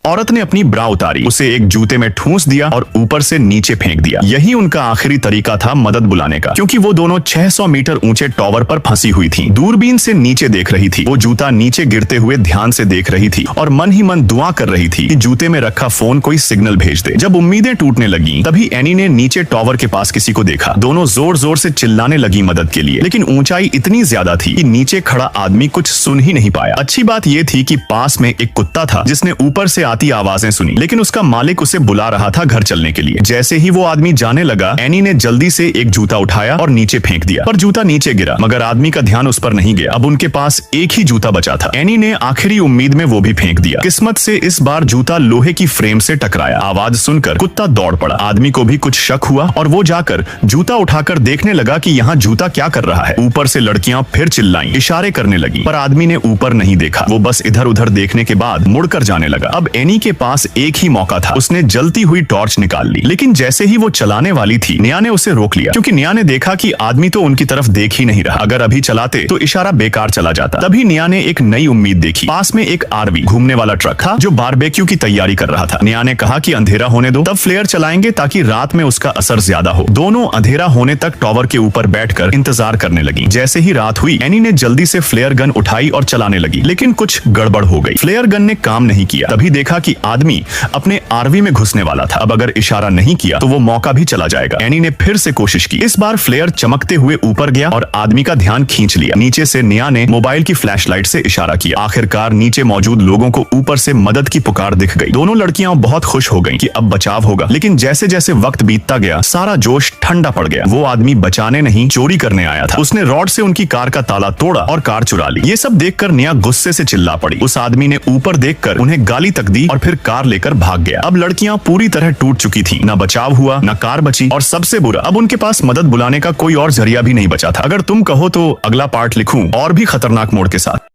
औरत ने अपनी ब्रा उतारी, उसे एक जूते में ठूंस दिया और ऊपर से नीचे फेंक दिया। यही उनका आखिरी तरीका था मदद बुलाने का, क्योंकि वो दोनों 600 मीटर ऊंचे टॉवर पर फंसी हुई थीं। दूरबीन से नीचे देख रही थी, वो जूता नीचे गिरते हुए ध्यान से देख रही थी और मन ही मन दुआ कर रही थी कि जूते में रखा फोन कोई सिग्नल भेज दे। जब उम्मीदें टूटने लगी, तभी एनी ने नीचे टॉवर के पास किसी को देखा। दोनों जोर जोर से चिल्लाने लगी मदद के लिए, लेकिन ऊंचाई इतनी ज्यादा थी कि नीचे खड़ा आदमी कुछ सुन ही नहीं पाया। अच्छी बात यह थी कि पास में एक कुत्ता था जिसने ऊपर से आती आवाजें सुनी, लेकिन उसका मालिक उसे बुला रहा था घर चलने के लिए। जैसे ही वो आदमी जाने लगा, एनी ने जल्दी से एक जूता उठाया और नीचे फेंक दिया, पर जूता नीचे गिरा, मगर आदमी का ध्यान उस पर नहीं गया। अब उनके पास एक ही जूता बचा था। एनी ने आखिरी उम्मीद में वो भी फेंक दिया। किस्मत से इस बार जूता लोहे की फ्रेम से टकराया। आवाज सुनकर कुत्ता दौड़ पड़ा। आदमी को भी कुछ शक हुआ और वो जाकर जूता उठाकर देखने लगा कि यहाँ जूता क्या कर रहा है। ऊपर से लड़कियां फिर चिल्लाईं, इशारे करने लगी, पर आदमी ने ऊपर नहीं देखा। वो बस इधर उधर देखने के बाद मुड़कर जाने लगा। अब एनी के पास एक ही मौका था। उसने जलती हुई टॉर्च निकाल ली, लेकिन जैसे ही वो चलाने वाली थी, निया ने उसे रोक लिया, क्योंकि निया ने देखा कि आदमी तो उनकी तरफ देख ही नहीं रहा। अगर अभी चलाते तो इशारा बेकार चला जाता। तभी निया ने एक नई उम्मीद देखी। पास में एक आरवी घूमने वाला ट्रक था जो बारबेक्यू की तैयारी कर रहा था। निया ने कहा कि अंधेरा होने दो, तब फ्लेयर चलाएंगे ताकि रात में उसका असर ज्यादा हो। दोनों अंधेरा होने तक टॉवर के ऊपर बैठकर इंतजार करने लगी। जैसे ही रात हुई, एनी ने जल्दी से फ्लेयर गन उठाई और चलाने लगी, लेकिन कुछ गड़बड़ हो गई। फ्लेयर गन ने काम नहीं किया। तभी देखा कि आदमी अपने आरवी में घुसने वाला था। अब अगर इशारा नहीं किया तो वो मौका भी चला जाएगा। एनी ने फिर से कोशिश की। इस बार फ्लेयर चमकते हुए ऊपर गया और आदमी का ध्यान खींच लिया। नीचे से निया ने मोबाइल की फ्लैशलाइट से इशारा किया। आखिरकार नीचे मौजूद लोगों को ऊपर से मदद की पुकार दिख गई। दोनों लड़कियां बहुत खुश हो गईं कि अब बचाव होगा, लेकिन जैसे जैसे वक्त बीतता गया, सारा जोश ठंडा पड़ गया। वो आदमी बचाने नहीं, चोरी करने आया था। उसने रॉड से उनकी कार का ताला तोड़ा और कार चुरा ली। ये सब देखकर निया गुस्से से चिल्ला पड़ी। उस आदमी ने ऊपर देखकर उन्हें गाली तक दी और फिर कार लेकर भाग गया। अब लड़कियां पूरी तरह टूट चुकी थीं। न बचाव हुआ, न कार बची, और सबसे बुरा, अब उनके पास मदद बुलाने का कोई और जरिया भी नहीं बचा था। अगर तुम कहो तो अगला पार्ट लिखूं और भी खतरनाक मोड़ के साथ।